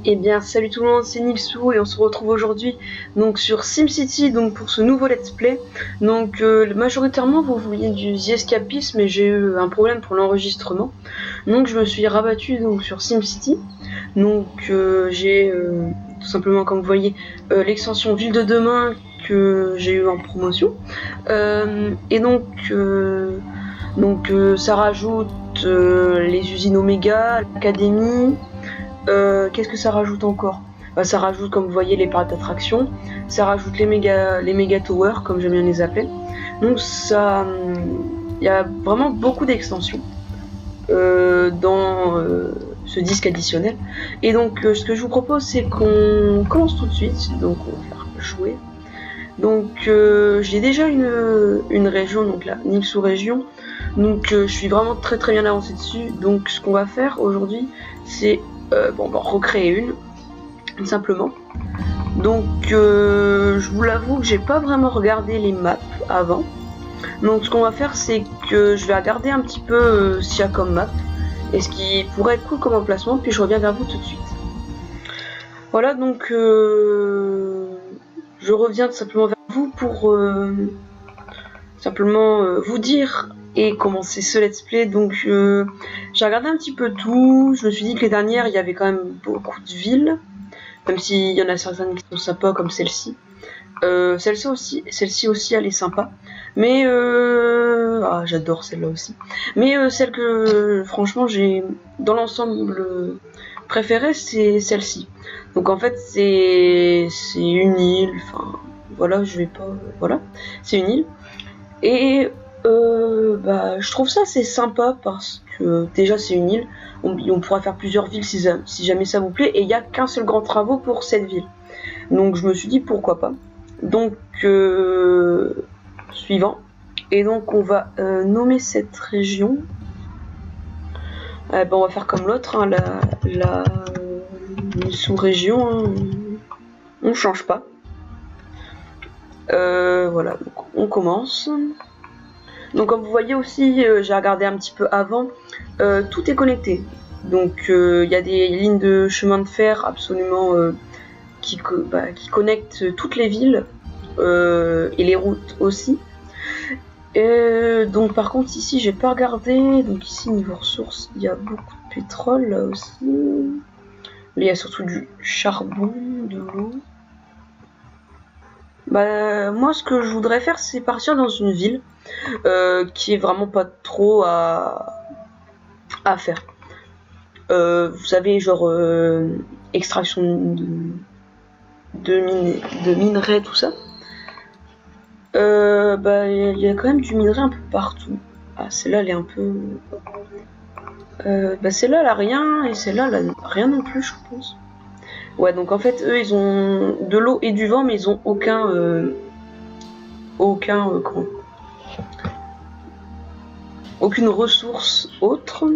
Eh bien salut tout le monde, c'est Nilsou et on se retrouve aujourd'hui donc sur SimCity donc pour ce nouveau let's play. Donc majoritairement vous vouliez du The Escapist, mais j'ai eu un problème pour l'enregistrement. Donc je me suis rabattu donc sur SimCity. Donc j'ai tout simplement, comme vous voyez, l'extension Ville de demain que j'ai eu en promotion. Et donc ça rajoute les usines Omega, l'académie. Qu'est-ce que ça rajoute encore? Ça rajoute, comme vous voyez, les parcs d'attraction, ça rajoute les méga towers, comme j'aime bien les appeler. Donc ça, il y a vraiment beaucoup d'extensions dans ce disque additionnel. Et donc ce que je vous propose, c'est qu'on commence tout de suite. Donc on va faire jouer. Donc j'ai déjà une région, donc la Nilsou région. Donc je suis vraiment très bien avancé dessus. Donc ce qu'on va faire aujourd'hui, c'est on va recréer une, simplement. Donc je vous l'avoue que j'ai pas vraiment regardé les maps avant. Donc ce qu'on va faire, c'est que je vais regarder un petit peu ce qu'il y a comme map et ce qui pourrait être cool comme emplacement, puis je reviens vers vous tout de suite. Voilà, donc je reviens tout simplement vers vous pour simplement vous dire et commencer ce let's play. Donc j'ai regardé un petit peu tout, je me suis dit que les dernières il y avait quand même beaucoup de villes, même s'il y en a certaines qui sont sympas comme celle-ci. Celle-ci aussi elle est sympa, mais j'adore celle-là aussi, mais celle que franchement j'ai dans l'ensemble préférée, c'est celle-ci. Donc en fait c'est une île, enfin voilà, voilà, c'est une île. Et je trouve ça assez sympa parce que déjà c'est une île, on pourra faire plusieurs villes si jamais ça vous plaît, et il n'y a qu'un seul grand travaux pour cette ville. Donc je me suis dit pourquoi pas. Donc suivant. Et donc on va nommer cette région. On va faire comme l'autre, hein, la sous-région, hein. On change pas. Voilà, donc on commence. Donc comme vous voyez aussi, j'ai regardé un petit peu avant, tout est connecté. Donc il y a des lignes de chemin de fer absolument qui connectent toutes les villes et les routes aussi. Donc par contre ici j'ai pas regardé, donc ici niveau ressources il y a beaucoup de pétrole là aussi. Là, il y a surtout du charbon, de l'eau. Moi ce que je voudrais faire, c'est partir dans une ville qui est vraiment pas trop à faire. Vous savez, genre extraction de minerais, tout ça. Il y a quand même du minerai un peu partout. Ah, celle-là elle est un peu celle-là elle a rien, et celle-là elle a rien non plus, je pense. Ouais, donc en fait eux ils ont de l'eau et du vent, mais ils ont aucune ressource autre.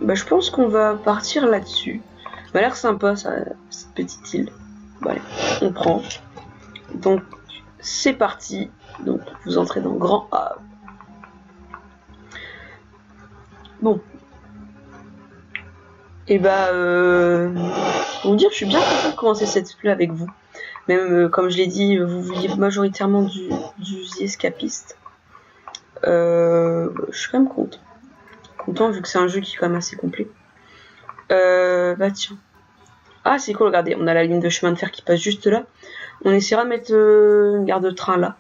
Je pense qu'on va partir là-dessus. Ça m'a l'air sympa cette petite île. Allez, on prend. Donc c'est parti. Donc vous entrez dans grand A. Bon. Et pour vous dire, je suis bien content de commencer cette play avec vous. Même comme je l'ai dit, vous vouliez majoritairement du The Escapist. Je suis quand même content vu que c'est un jeu qui est quand même assez complet. Tiens. Ah, c'est cool, regardez, on a la ligne de chemin de fer qui passe juste là. On essaiera de mettre une gare de train là.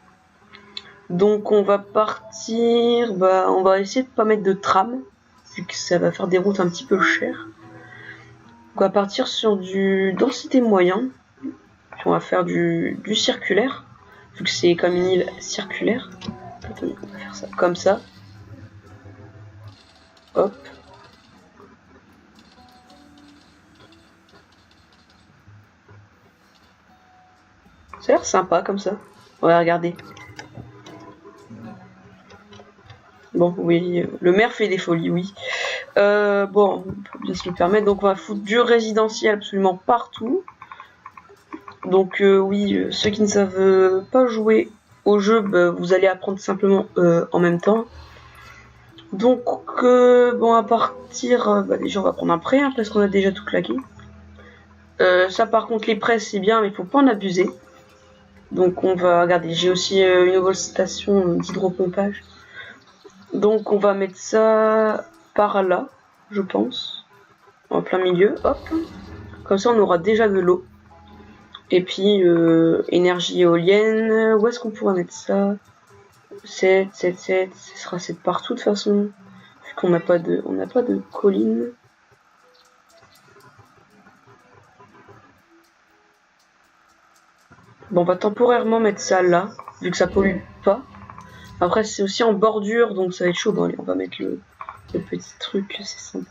Donc on va partir, on va essayer de pas mettre de tram, vu que ça va faire des routes un petit peu chères. On va partir sur du densité moyen, puis on va faire du circulaire, vu que c'est comme une île circulaire. Attendez, on va faire ça comme ça. Hop. Ça a l'air sympa comme ça. Ouais, regardez. Bon, oui, le maire fait des folies, oui. On peut bien se le permettre. Donc on va foutre du résidentiel absolument partout. Donc oui, ceux qui ne savent pas jouer au jeu, vous allez apprendre simplement en même temps. Donc à partir, déjà on va prendre un prêt, hein, parce qu'on a déjà tout claqué. Ça par contre les presses c'est bien mais faut pas en abuser. Donc on va regarder, j'ai aussi une nouvelle station d'hydropompage. Donc on va mettre ça par là, je pense. En plein milieu, hop. Comme ça on aura déjà de l'eau. Et puis énergie éolienne, où est-ce qu'on pourra mettre ça? 7, 7, 7, ce sera 7 partout de toute façon. Vu qu'on n'a pas de colline. Bon, on va temporairement mettre ça là, vu que ça pollue pas. Après, c'est aussi en bordure, donc ça va être chaud. Bon, allez, on va mettre le petit truc, c'est sympa.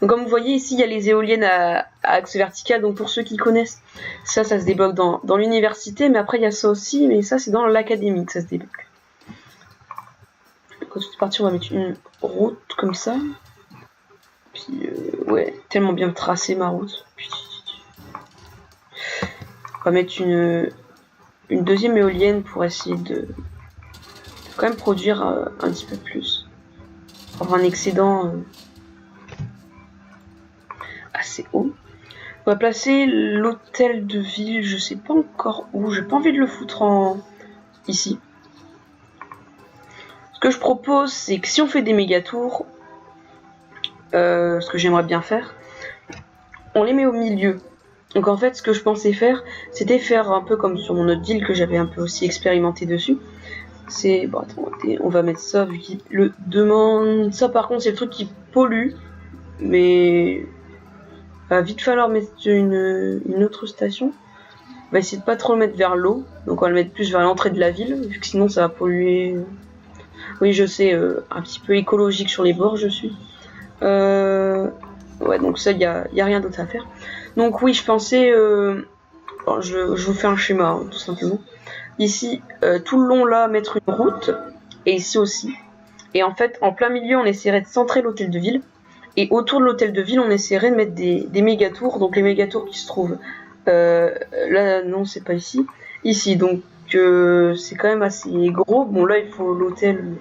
Donc, comme vous voyez, ici, il y a les éoliennes à axe vertical. Donc, pour ceux qui connaissent, ça se débloque dans l'université. Mais après, il y a ça aussi, mais ça, c'est dans l'académie que ça se débloque. Quand c'est parti, on va mettre une route comme ça. Puis, ouais, tellement bien tracée ma route. Puis, on va mettre une deuxième éolienne pour essayer de quand même produire un petit peu plus. Avoir un excédent assez haut. On va placer l'hôtel de ville, je sais pas encore où, j'ai pas envie de le foutre ici. Ce que je propose, c'est que si on fait des méga tours, ce que j'aimerais bien faire, on les met au milieu. Donc en fait, ce que je pensais faire, c'était faire un peu comme sur mon autre ville que j'avais un peu aussi expérimenté dessus. C'est bon, attendez, on va mettre ça vu qu'il le demande. Ça par contre, c'est le truc qui pollue, mais va vite falloir mettre une autre station. On va essayer de pas trop le mettre vers l'eau, donc on va le mettre plus vers l'entrée de la ville, vu que sinon ça va polluer. Oui, je sais, un petit peu écologique sur les bords, je suis. Ouais, donc ça, y a rien d'autre à faire. Donc oui, je pensais... je vous fais un schéma, hein, tout simplement. Ici, tout le long là, mettre une route, et ici aussi. Et en fait, en plein milieu, on essaierait de centrer l'hôtel de ville. Et autour de l'hôtel de ville, on essaierait de mettre des méga tours. Donc les méga tours qui se trouvent... là, non, c'est pas ici. Ici, donc c'est quand même assez gros. Bon, là, il faut l'hôtel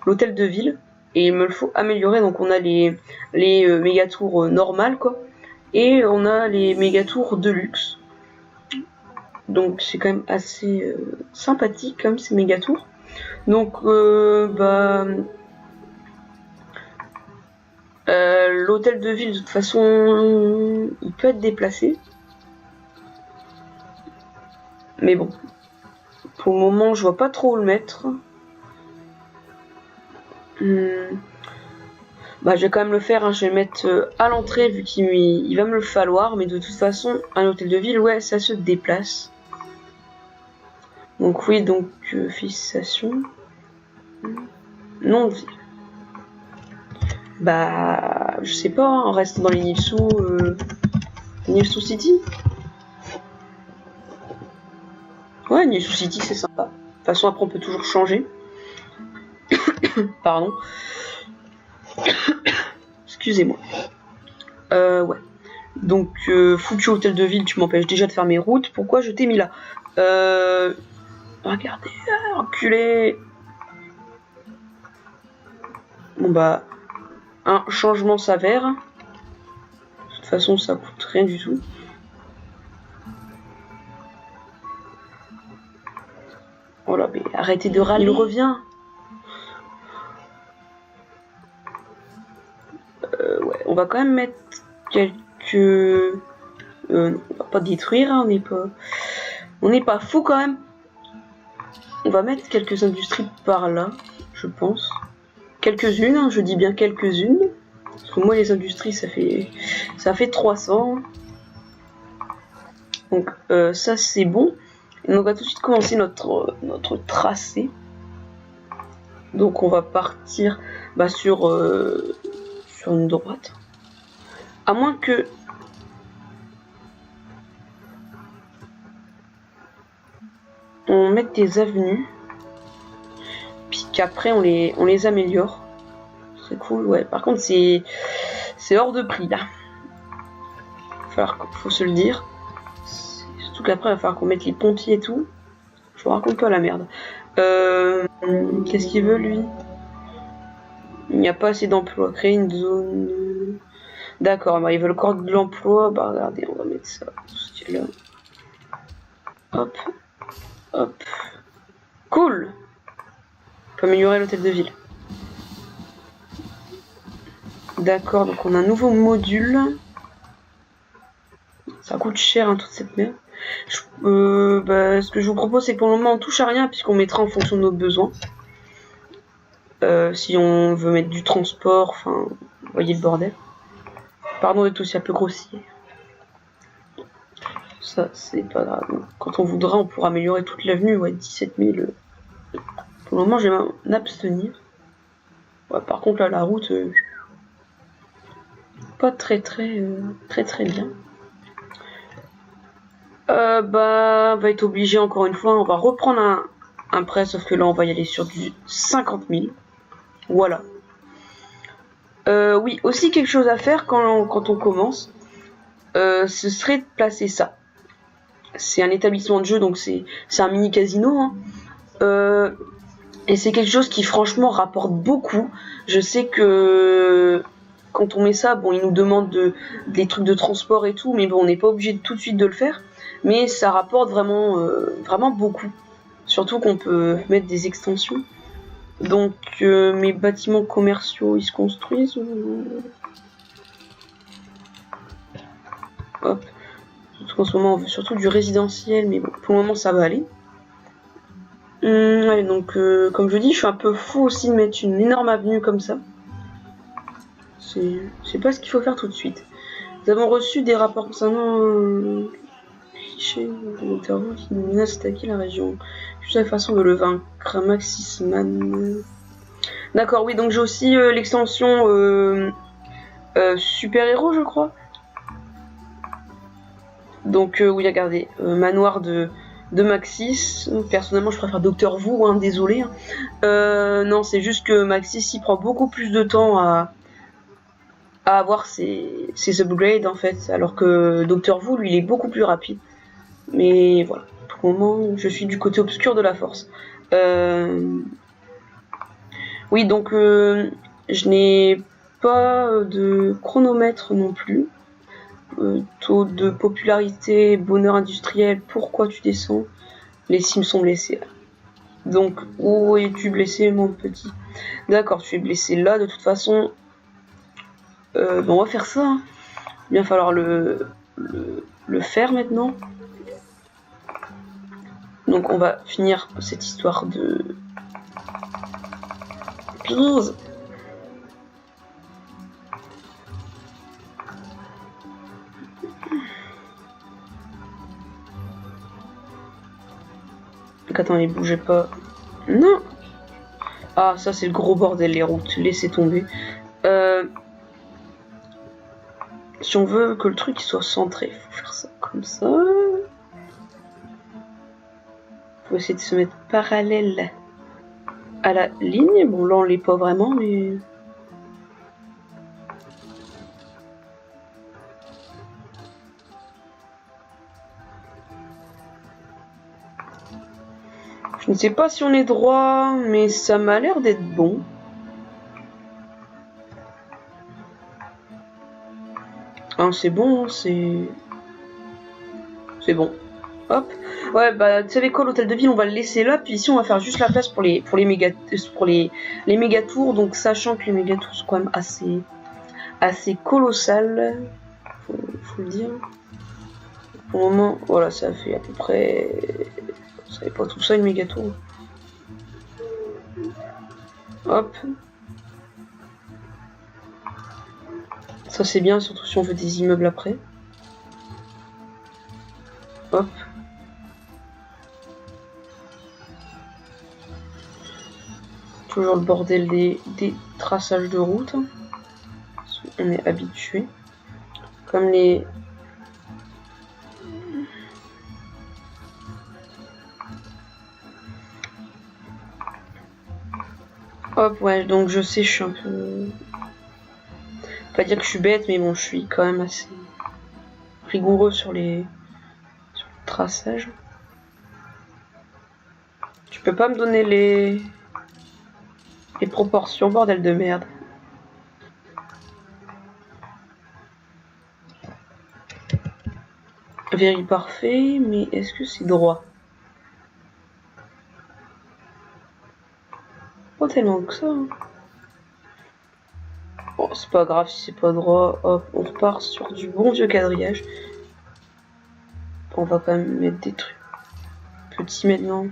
de ville. Et il me le faut améliorer. Donc on a les méga tours normales, quoi. Et on a les méga tours de luxe. Donc c'est quand même assez sympathique comme ces méga tours. Donc l'hôtel de ville de toute façon il peut être déplacé. Mais bon, pour le moment je vois pas trop où le mettre. Bah, je vais quand même le faire, hein. Je vais le mettre à l'entrée vu qu'il va me le falloir. Mais de toute façon, un hôtel de ville, ouais, ça se déplace. Donc oui, donc fixation. Non, bah, je sais pas, hein, on reste dans les Nilsou City. Ouais, Nilsou City, c'est sympa. De toute façon, après, on peut toujours changer. Pardon. Excusez-moi. Ouais. Donc, foutu hôtel de ville, tu m'empêches déjà de faire mes routes. Pourquoi je t'ai mis là? Regardez, enculé. Bon bah, un changement s'avère. De toute façon, ça coûte rien du tout. Oh là, mais arrêtez de râler. Il revient. Ouais, on va quand même mettre quelques... on va pas détruire, hein, on n'est pas fou quand même. On va mettre quelques industries par là, je pense. Quelques-unes, hein, je dis bien quelques-unes. Parce que moi, les industries, ça fait 300. Donc, ça, c'est bon. Et on va tout de suite commencer notre tracé. Donc, on va partir sur une droite. À moins que... on met des avenues, puis qu'après on les améliore. C'est cool, ouais. Par contre, c'est hors de prix là. Faut se le dire. Surtout qu'après, il va falloir qu'on mette les pompiers et tout. Je vous raconte pas la merde. Qu'est-ce qu'il veut lui? Il n'y a pas assez d'emplois. Créer une zone. D'accord, bah, ils veulent encore de l'emploi. Bah regardez, on va mettre ça. Là. Hop. Hop. Cool. On peut améliorer l'hôtel de ville. D'accord, donc on a un nouveau module. Ça coûte cher, hein, toute cette merde. Ce que je vous propose, c'est que pour le moment, on touche à rien, puisqu'on mettra en fonction de nos besoins. Si on veut mettre du transport, enfin, vous voyez le bordel. Pardon d'être aussi un peu grossier. Ça, c'est pas grave. Quand on voudra, on pourra améliorer toute l'avenue. Ouais, 17 000. Pour le moment, je vais m'abstenir. Ouais, par contre, là, la route, pas très bien. On va être obligé encore une fois. On va reprendre un prêt, sauf que là, on va y aller sur du 50 000. Voilà. Oui, aussi quelque chose à faire quand on commence, ce serait de placer ça. C'est un établissement de jeu, donc c'est un mini casino. Hein. Et c'est quelque chose qui franchement rapporte beaucoup. Je sais que quand on met ça, bon, ils nous demandent des trucs de transport et tout, mais bon, on n'est pas obligé tout de suite de le faire. Mais ça rapporte vraiment beaucoup. Surtout qu'on peut mettre des extensions. Donc mes bâtiments commerciaux, ils se construisent ou... Hop. Surtout qu'en ce moment, on veut surtout du résidentiel, mais bon, pour le moment, ça va aller. Ouais, donc, comme je dis, je suis un peu fou aussi de mettre une énorme avenue comme ça. C'est pas ce qu'il faut faire tout de suite. Nous avons reçu des rapports concernant cliché de Dr. Who qui nous menace d'attaquer la région. Juste la façon de le vaincre, Maxisman. D'accord, oui, donc j'ai aussi l'extension super-héros, je crois. Donc, oui, regardez, manoir de Maxis. Personnellement, je préfère Dr. Who, hein, désolé. Hein. Non, c'est juste que Maxis, il prend beaucoup plus de temps à avoir ses upgrades, en fait, alors que Dr. Who, lui, il est beaucoup plus rapide. Mais voilà, pour le moment, je suis du côté obscur de la force. Oui, donc, je n'ai pas de chronomètre non plus. Taux de popularité, bonheur industriel, pourquoi tu descends? Les Sims sont blessés. Donc, où es-tu blessé, mon petit? D'accord, tu es blessé là, de toute façon. On va faire ça. Hein. Il va falloir le faire maintenant. Donc, on va finir cette histoire de... 15. Donc, attendez, bougez pas. Non. Ah, ça, c'est le gros bordel, les routes. Laissez tomber. Si on veut que le truc soit centré, il faut faire ça comme ça. Faut essayer de se mettre parallèle à la ligne. Bon, là, on l'est pas vraiment, mais... Je ne sais pas si on est droit, mais ça m'a l'air d'être bon. Hein, c'est bon, c'est bon. Hop. Ouais, bah, vous savez quoi, l'hôtel de ville, on va le laisser là, puis ici, on va faire juste la place pour les méga tours, donc sachant que les méga tours sont quand même assez colossales, faut le dire. Pour le moment, voilà, ça fait à peu près... Vous savez pas tout ça, une méga tour. Hop. Ça c'est bien, surtout si on veut des immeubles après. Hop. Toujours le bordel des traçages de route. On est habitué. Comme les... Hop, ouais, donc je sais, je suis un peu... Pas dire que je suis bête, mais bon, je suis quand même assez rigoureux sur le traçage. Tu peux pas me donner les proportions, bordel de merde. Very parfait, mais est-ce que c'est droit? Pas tellement que ça. Hein. Bon, c'est pas grave si c'est pas droit. Hop, on repart sur du bon vieux quadrillage. On va quand même mettre des trucs petits maintenant.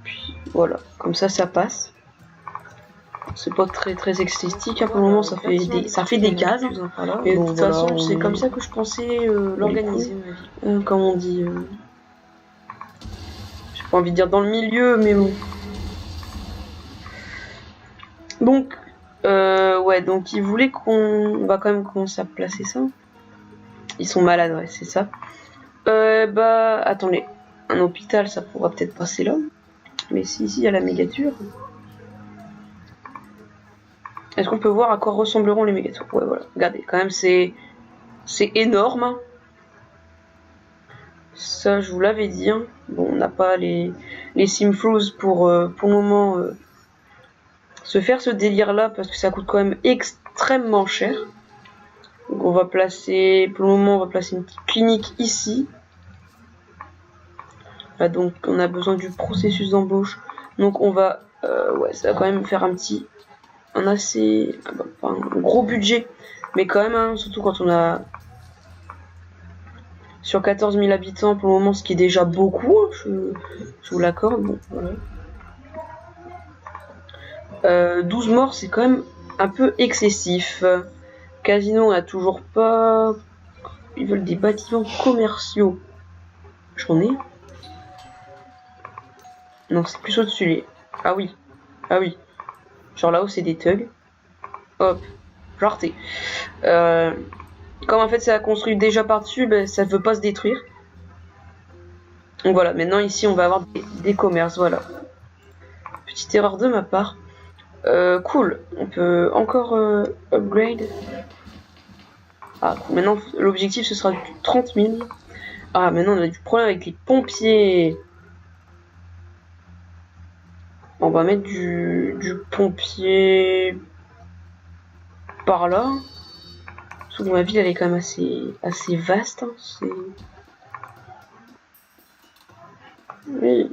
Puis voilà, comme ça passe. C'est pas très esthétique, hein, pour le moment ça fait des cases. Hein. Et de toute façon, c'est comme ça que je pensais l'organiser, comme on dit. J'ai pas envie de dire dans le milieu, mais bon. Donc, ouais, donc ils voulaient qu'on va quand même commencer à placer ça. Ils sont malades, ouais, c'est ça. Bah, attendez, un hôpital, ça pourra peut-être passer là. Mais si ici il y a la mégature. Est-ce qu'on peut voir à quoi ressembleront les mégatures? Ouais, voilà. Regardez, quand même, c'est énorme. Ça, je vous l'avais dit. Hein. Bon, on n'a pas les sim-throughs pour le moment se faire ce délire-là parce que ça coûte quand même extrêmement cher. Donc, on va placer, pour le moment, on va placer une petite clinique ici. Là, donc, on a besoin du processus d'embauche. Donc, on va, ouais, ça va quand même faire un gros budget, mais quand même, hein, surtout quand on a sur 14 000 habitants pour le moment, ce qui est déjà beaucoup, hein, je vous l'accorde. Bon, voilà. 12 morts, c'est quand même un peu excessif. Casino, on a toujours pas. Ils veulent des bâtiments commerciaux. J'en ai. Non, c'est plus au-dessus. Ah oui. Ah oui. Genre là-haut, c'est des thugs. Hop. Jarté. Comme en fait ça a construit déjà par-dessus, ben, ça ne veut pas se détruire. Donc voilà, maintenant ici on va avoir des commerces, voilà. Petite erreur de ma part. Cool, on peut encore upgrade. Ah, cool. Maintenant l'objectif ce sera du 30 000. Ah, maintenant on a du problème avec les pompiers. On va mettre du pompier par là. Parce que ma ville elle est quand même assez vaste. Hein. Oui.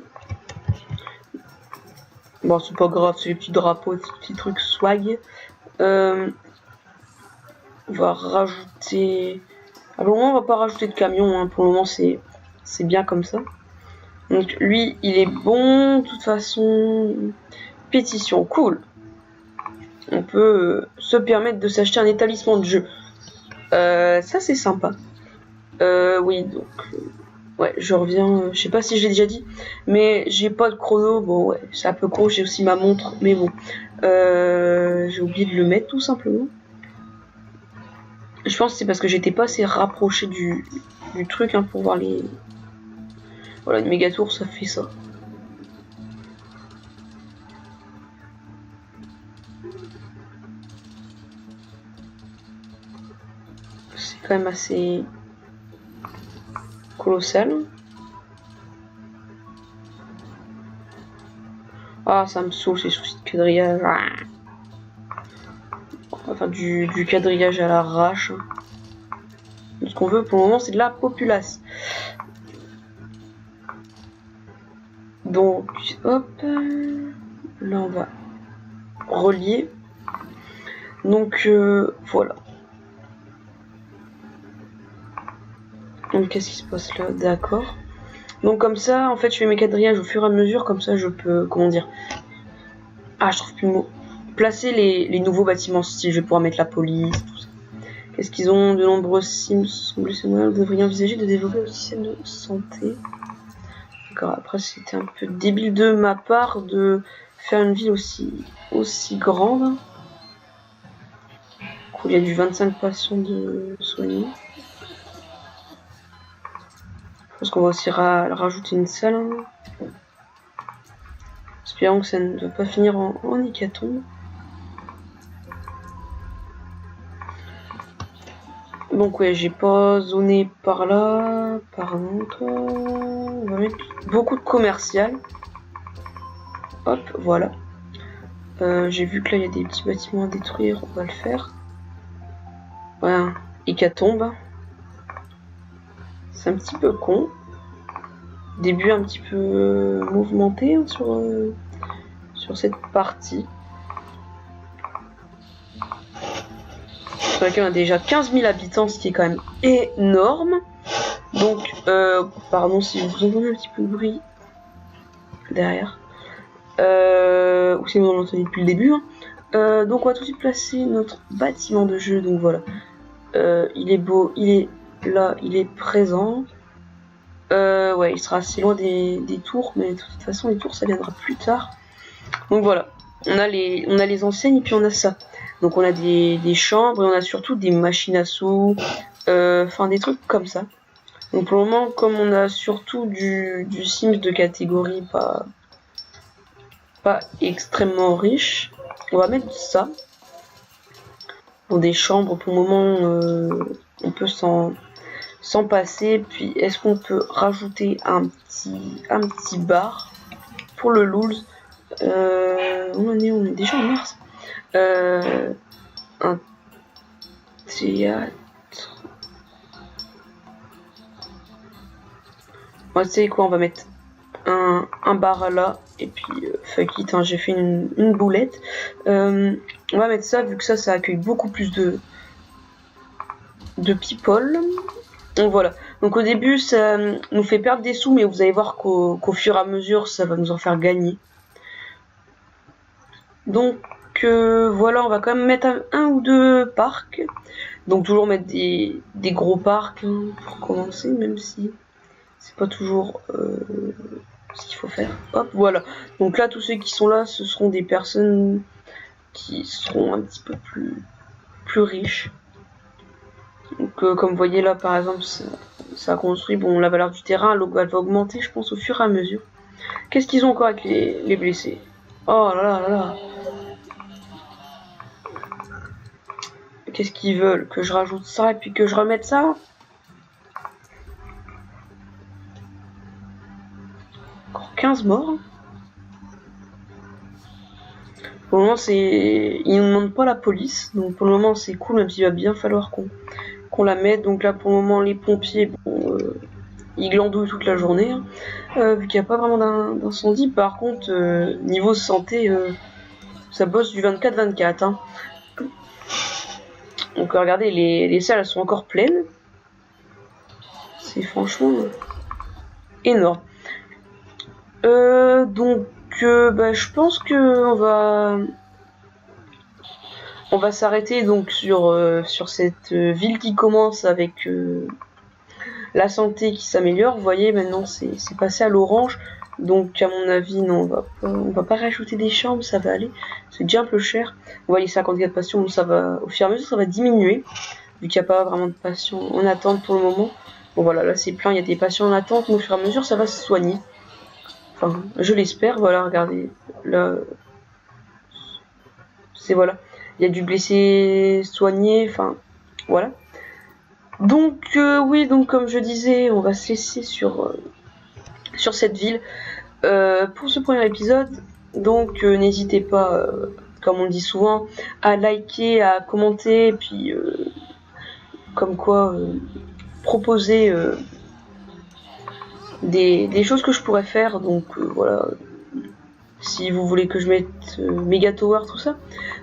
Bon, c'est pas grave, c'est les petits drapeaux, ces petits trucs swag. On va rajouter. Ah, pour le moment, on va pas rajouter de camion. Hein. Pour le moment, c'est bien comme ça. Donc, lui, il est bon. De toute façon, pétition, cool. On peut se permettre de s'acheter un établissement de jeu. Ça, c'est sympa. Oui, donc. Ouais, je reviens, je sais pas si je l'ai déjà dit, mais j'ai pas de chrono, bon ouais, c'est un peu gros, j'ai aussi ma montre, mais bon, j'ai oublié de le mettre tout simplement. Je pense que c'est parce que j'étais pas assez rapproché du truc hein, pour voir les... Voilà, une méga tour, ça fait ça. C'est quand même assez... colossal. Ah, ça me saoule ces soucis de quadrillage. Enfin, du quadrillage à l'arrache. Ce qu'on veut pour le moment, c'est de la populace. Donc, hop. Là, on va relier. Donc, voilà. Donc, qu'est-ce qui se passe là? D'accord. Donc, comme ça, en fait, je fais mes quadrillages au fur et à mesure. Comme ça, je peux, comment dire... Ah, je trouve plus le mot. Placer les nouveaux bâtiments, si je vais pouvoir mettre la police, tout ça. Qu'est-ce qu'ils ont? De nombreux sims sont blessés. Vous devriez envisager de développer un système de santé. D'accord, après, c'était un peu débile de ma part de faire une ville aussi grande. Cool, il y a du 25 patients de soignés. Je pense qu'on va aussi rajouter une salle. Hein. Espérons que ça ne va pas finir en hécatombe. Donc ouais, j'ai pas zoné par là, par l'autre. On va mettre beaucoup de commercial. Hop, voilà. J'ai vu que là il y a des petits bâtiments à détruire, on va le faire. Voilà, hécatombe. C'est un petit peu con. Début un petit peu mouvementé hein, sur cette partie. Sur laquelle on a déjà 15 000 habitants, ce qui est quand même énorme. Donc, pardon si vous entendez un petit peu de bruit derrière. Ou si vous en entendez depuis le début. Hein. Donc, on va tout de suite placer notre bâtiment de jeu. Donc, voilà. Il est beau, il est là, il est présent. Ouais, il sera assez loin des tours, mais de toute façon, les tours, ça viendra plus tard. Donc, voilà. On a les enseignes et puis on a ça. Donc, on a des chambres et on a surtout des machines à sous. Enfin, des trucs comme ça. Donc pour le moment, comme on a surtout du Sims de catégorie pas extrêmement riche, on va mettre ça. Pour des chambres, pour le moment, on peut s'en passer. Puis est-ce qu'on peut rajouter un petit bar pour le Lulz on est déjà en mars. Un théâtre. Moi, tu sais quoi, on va mettre un bar là, et puis fuck it, hein, j'ai fait une boulette. On va mettre ça, vu que ça accueille beaucoup plus de people. Donc voilà. Donc au début, ça nous fait perdre des sous, mais vous allez voir qu'au fur et à mesure, ça va nous en faire gagner. Donc voilà, on va quand même mettre un ou deux parcs. Donc toujours mettre des gros parcs hein, pour commencer, même si c'est pas toujours ce qu'il faut faire. Hop, voilà. Donc là, tous ceux qui sont là, ce seront des personnes qui seront un petit peu plus riches. Donc comme vous voyez là, par exemple, ça a construit. Bon, la valeur du terrain, elle va augmenter, je pense, au fur et à mesure. Qu'est-ce qu'ils ont encore avec les blessés? Oh là là là là. Qu'est-ce qu'ils veulent? Que je rajoute ça et puis que je remette ça? Encore 15 morts. Pour le moment, ils ne demandent pas la police. Donc pour le moment, c'est cool, même s'il va bien falloir qu'on la mette. Donc là, pour le moment, les pompiers, bon, ils glandouillent toute la journée. Hein, vu qu'il n'y a pas vraiment d'incendie. Par contre, niveau santé, ça bosse du 24-24. Hein. Donc regardez, les salles elles sont encore pleines. C'est franchement énorme. Donc je pense que on va s'arrêter donc sur cette ville qui commence avec la santé qui s'améliore. Vous voyez, maintenant c'est passé à l'orange. Donc à mon avis, non, on va pas rajouter des chambres, ça va aller. C'est déjà un peu cher. Vous voyez, 54 patients, ça va, au fur et à mesure, ça va diminuer. Vu qu'il n'y a pas vraiment de patients en attente pour le moment. Bon voilà, là c'est plein, il y a des patients en attente, mais au fur et à mesure, ça va se soigner. Enfin, je l'espère, voilà, regardez. Là, c'est voilà. Il y a du blessé soigné, enfin, voilà. Donc, oui, donc comme je disais, on va se laisser sur cette ville. Pour ce premier épisode, donc n'hésitez pas, comme on le dit souvent, à liker, à commenter, et puis comme quoi proposer des choses que je pourrais faire. Donc voilà, si vous voulez que je mette Mega Tower, tout ça,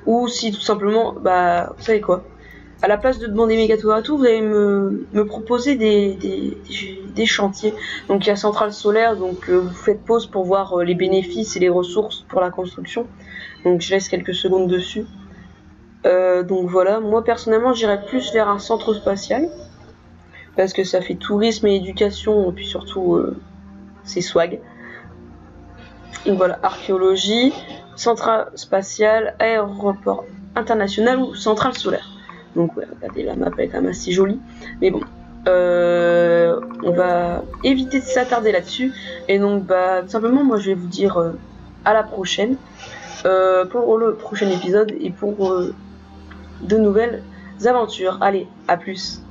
ou si tout simplement, vous savez quoi, à la place de demander Mega Tower et tout, vous allez me proposer des chantiers. Donc il y a centrale solaire, donc vous faites pause pour voir les bénéfices et les ressources pour la construction. Donc je laisse quelques secondes dessus. Donc voilà, moi personnellement j'irais plus vers un centre spatial, parce que ça fait tourisme et éducation, et puis surtout c'est swag. Donc voilà, archéologie, centrale spatiale, aéroport international ou centrale solaire. Donc ouais, regardez, la map elle est quand même assez jolie. Mais bon, on va éviter de s'attarder là-dessus. Et donc tout simplement, moi je vais vous dire à la prochaine pour le prochain épisode et pour de nouvelles aventures. Allez, à plus.